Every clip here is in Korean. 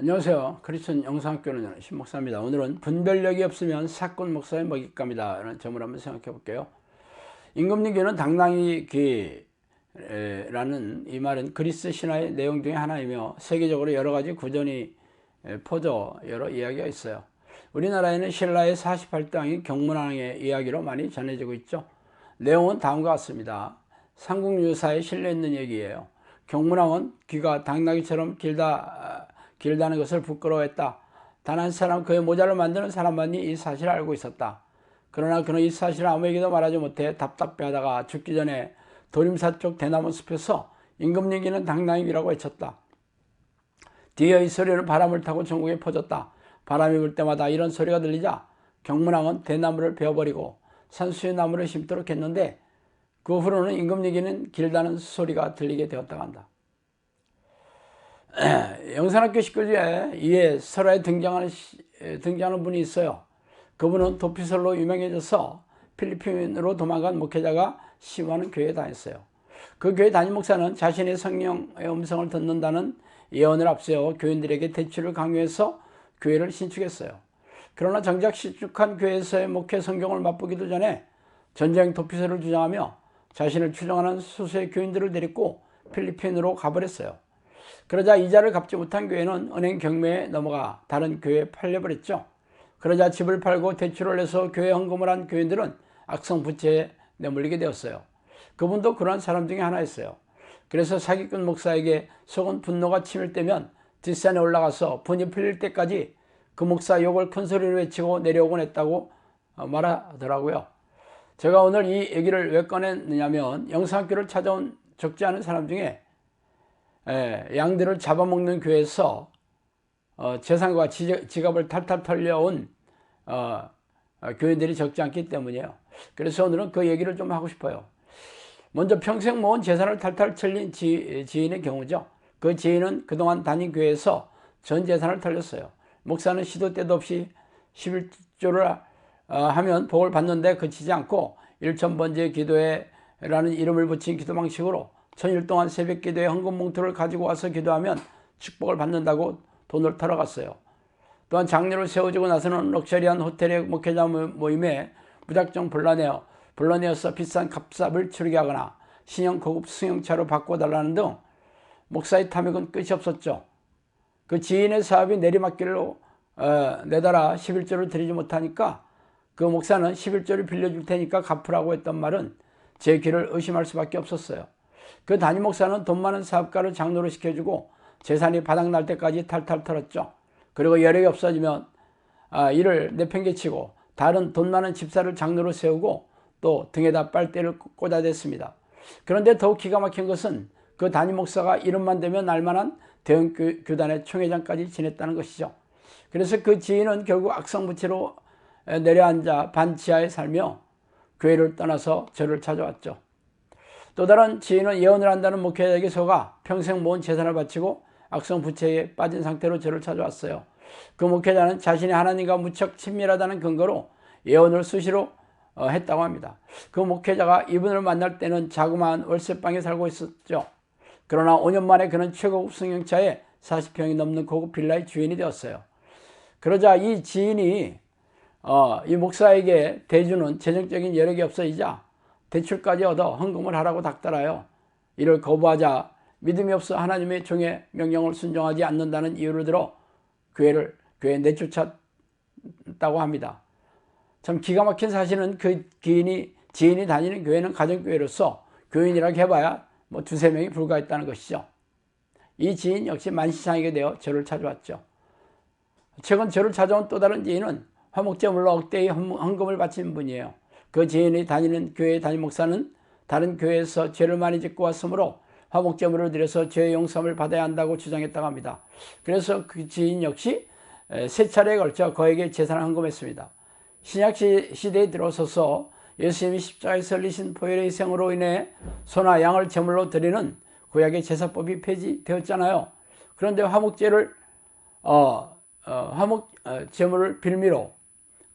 안녕하세요. 크리스천 영상학교는 신목사입니다. 오늘은 분별력이 없으면 사꾼 목사의 먹잇감이다 라는 점을 한번 생각해 볼게요. 임금님교는 당나귀 귀라는 이 말은 그리스 신화의 내용 중에 하나이며 세계적으로 여러 가지 구전이 퍼져 여러 이야기가 있어요. 우리나라에는 신라의 48당인 경문왕의 이야기로 많이 전해지고 있죠. 내용은 다음과 같습니다. 삼국유사에 실려있는 얘기예요. 경문왕은 귀가 당나귀처럼 길다는 것을 부끄러워했다. 단 한 사람, 그의 모자를 만드는 사람만이 이 사실을 알고 있었다. 그러나 그는 이 사실을 아무에게도 말하지 못해 답답해하다가 죽기 전에 도림사 쪽 대나무 숲에서 임금님기는 당나귀라고 외쳤다. 뒤에 이 소리는 바람을 타고 전국에 퍼졌다. 바람이 불 때마다 이런 소리가 들리자 경문왕은 대나무를 베어버리고 산수의 나무를 심도록 했는데 그 후로는 임금님기는 길다는 소리가 들리게 되었다고 한다. 영산학교 식구 중에 이에 설화에 등장하는 분이 있어요. 그분은 도피설로 유명해져서 필리핀으로 도망간 목회자가 시무하는 교회에 다녔어요. 그 교회 담임 목사는 자신의 성령의 음성을 듣는다는 예언을 앞세워 교인들에게 대출을 강요해서 교회를 신축했어요. 그러나 정작 신축한 교회에서의 목회 성경을 맛보기도 전에 전쟁 도피설을 주장하며 자신을 추종하는 수수의 교인들을 데리고 필리핀으로 가버렸어요. 그러자 이자를 갚지 못한 교회는 은행 경매에 넘어가 다른 교회에 팔려버렸죠. 그러자 집을 팔고 대출을 내서 교회 헌금을 한 교인들은 악성 부채에 내몰리게 되었어요. 그분도 그러한 사람 중에 하나였어요. 그래서 사기꾼 목사에게 속은 분노가 치밀때면 뒷산에 올라가서 분이 풀릴 때까지 그 목사 욕을 큰 소리로 외치고 내려오곤 했다고 말하더라고요. 제가 오늘 이 얘기를 왜 꺼냈느냐면 영상학교를 찾아온 적지 않은 사람 중에 양들을 잡아먹는 교회에서 재산과 지갑을 탈탈 털려온 교인들이 적지 않기 때문이에요. 그래서 오늘은 그 얘기를 좀 하고 싶어요. 먼저 평생 모은 재산을 탈탈 털린 지인의 경우죠. 그 지인은 그동안 다닌 교회에서 전 재산을 털렸어요. 목사는 시도 때도 없이 11조를 하면 복을 받는데 그치지 않고 일천번제 기도회라는 이름을 붙인 기도 방식으로 1000일 동안 새벽 기도에 헌금 봉투를 가지고 와서 기도하면 축복을 받는다고 돈을 털어갔어요. 또한 장례를 세워지고 나서는 럭셔리한 호텔의 목회자 모임에 무작정 불러내어서 비싼 값값을 치르게 하거나 신형 고급 승용차로 바꿔달라는 등 목사의 탐욕은 끝이 없었죠. 그 지인의 사업이 내리막길로 내달아 11조를 드리지 못하니까 그 목사는 11조를 빌려줄 테니까 갚으라고 했던 말은 제 귀를 의심할 수밖에 없었어요. 그 담임 목사는 돈 많은 사업가를 장로로 시켜주고 재산이 바닥날 때까지 탈탈 털었죠. 그리고 여력이 없어지면 이를 내팽개치고 다른 돈 많은 집사를 장로로 세우고 또 등에다 빨대를 꽂아댔습니다. 그런데 더욱 기가 막힌 것은 그 담임 목사가 이름만 되면 날만한 대형 교단의 총회장까지 지냈다는 것이죠. 그래서 그 지인은 결국 악성부채로 내려앉아 반지하에 살며 교회를 떠나서 저를 찾아왔죠. 또 다른 지인은 예언을 한다는 목회자에게 속아 평생 모은 재산을 바치고 악성 부채에 빠진 상태로 저를 찾아왔어요. 그 목회자는 자신이 하나님과 무척 친밀하다는 근거로 예언을 수시로 했다고 합니다. 그 목회자가 이분을 만날 때는 자그마한 월세방에 살고 있었죠. 그러나 5년 만에 그는 최고급 승용차에 40평이 넘는 고급 빌라의 주인이 되었어요. 그러자 이 지인이 이 목사에게 대주는 재정적인 여력이 없어지자 대출까지 얻어 헌금을 하라고 닥달하여 이를 거부하자 믿음이 없어 하나님의 종의 명령을 순종하지 않는다는 이유를 들어 교회에 내쫓았다고 합니다. 참 기가 막힌 사실은 그 지인이 다니는 교회는 가정교회로서 교인이라고 해봐야 뭐 2-3명이 불과했다는 것이죠. 이 지인 역시 만시창이게 되어 저를 찾아왔죠. 최근 저를 찾아온 또 다른 지인은 화목제물로 억대의 헌금을 바친 분이에요. 그 지인이 다니는 교회의 담임 목사는 다른 교회에서 죄를 많이 짓고 왔으므로 화목제물을 드려서 죄의 용서를 받아야 한다고 주장했다고 합니다. 그래서 그 지인 역시 3차례에 걸쳐 그에게 재산을 헌금했습니다. 신약 시대에 들어서서 예수님이 십자가에 설리신 보혈의 희생으로 인해 소나 양을 제물로 드리는 구약의 제사법이 폐지되었잖아요. 그런데 제물을 빌미로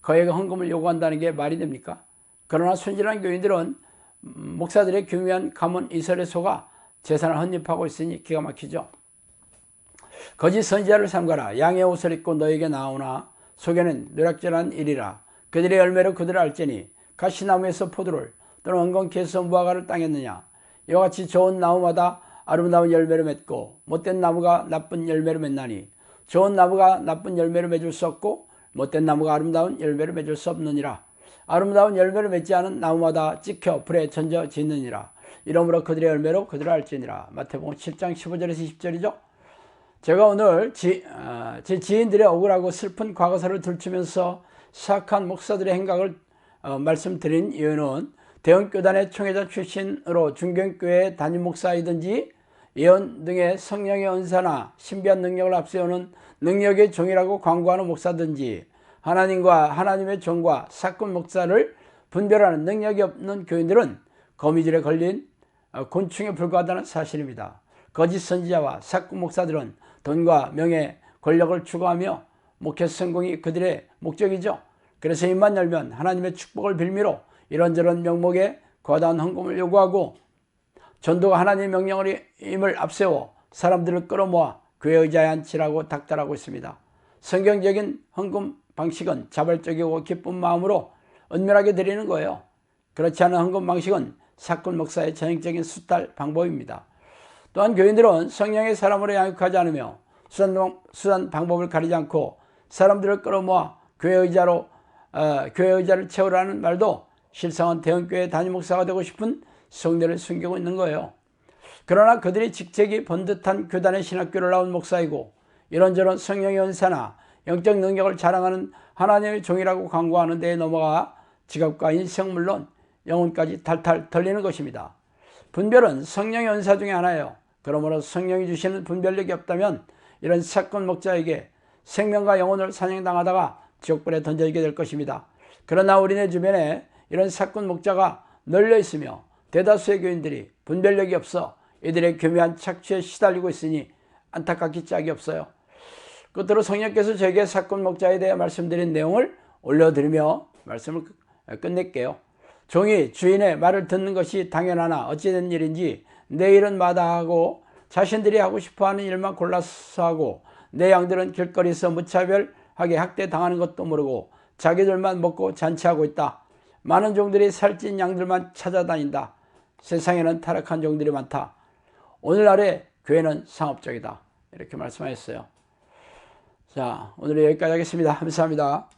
그에게 헌금을 요구한다는 게 말이 됩니까? 그러나 순진한 교인들은 목사들의 교묘한 가문 이설에 속아 재산을 헌립하고 있으니 기가 막히죠. 거짓 선지자를 삼가라. 양의 옷을 입고 너에게 나오나 속에는 누락질한 일이라. 그들의 열매로 그들을 알지니 가시나무에서 포도를 또는 엉겅퀴에서 무화과를 따겠느냐. 이와 같이 좋은 나무마다 아름다운 열매를 맺고 못된 나무가 나쁜 열매를 맺나니 좋은 나무가 나쁜 열매를 맺을 수 없고 못된 나무가 아름다운 열매를 맺을 수 없느니라. 아름다운 열매를 맺지 않은 나무마다 찍혀 불에 던져 짓느니라. 이러므로 그들의 열매로 그들을 알지니라. 마태복음 7장 15절에서 20절이죠. 제가 오늘 제 지인들의 억울하고 슬픈 과거사를 들추면서 사악한 목사들의 행각을 말씀드린 이유는 대형교단의 총회자 출신으로 중경교회 담임 목사이든지 예언 등의 성령의 은사나 신비한 능력을 앞세우는 능력의 종이라고 광고하는 목사든지 하나님과 하나님의 종과 사꾼 목사를 분별하는 능력이 없는 교인들은 거미줄에 걸린 곤충에 불과하다는 사실입니다. 거짓 선지자와 사꾼 목사들은 돈과 명예, 권력을 추구하며 목회 성공이 그들의 목적이죠. 그래서 입만 열면 하나님의 축복을 빌미로 이런저런 명목에 거대한 헌금을 요구하고 전도가 하나님의 명령임을 앞세워 사람들을 끌어모아 교회 의자에 앉히라고 닥달하고 있습니다. 성경적인 헌금 방식은 자발적이고 기쁜 마음으로 은밀하게 드리는 거예요. 그렇지 않은 헌금 방식은 사꾼 목사의 전형적인 수탈 방법입니다. 또한 교인들은 성령의 사람으로 양육하지 않으며 수단 방법을 가리지 않고 사람들을 끌어모아 교회 의자를 채우라는 말도 실상은 대형교회 담임 목사가 되고 싶은 성도를 숨기고 있는 거예요. 그러나 그들이 직책이 번듯한 교단의 신학교를 나온 목사이고 이런저런 성령의 은사나 영적 능력을 자랑하는 하나님의 종이라고 광고하는 데에 넘어가 지갑과 인생 물론 영혼까지 탈탈 털리는 것입니다. 분별은 성령의 은사 중에 하나예요. 그러므로 성령이 주시는 분별력이 없다면 이런 사건 목자에게 생명과 영혼을 사냥당하다가 지옥불에 던져지게 될 것입니다. 그러나 우리네 주변에 이런 사건 목자가 널려 있으며 대다수의 교인들이 분별력이 없어 이들의 교묘한 착취에 시달리고 있으니 안타깝기 짝이 없어요. 끝으로 성령께서 저에게 사건 목자에 대해 말씀드린 내용을 올려드리며 말씀을 끝낼게요. 종이 주인의 말을 듣는 것이 당연하나 어찌된 일인지 내 일은 마다하고 자신들이 하고 싶어하는 일만 골라서 하고 내 양들은 길거리에서 무차별하게 학대당하는 것도 모르고 자기들만 먹고 잔치하고 있다. 많은 종들이 살찐 양들만 찾아다닌다. 세상에는 타락한 종들이 많다. 오늘날의 교회는 상업적이다. 이렇게 말씀하셨어요. 자, 오늘 여기까지 하겠습니다. 감사합니다.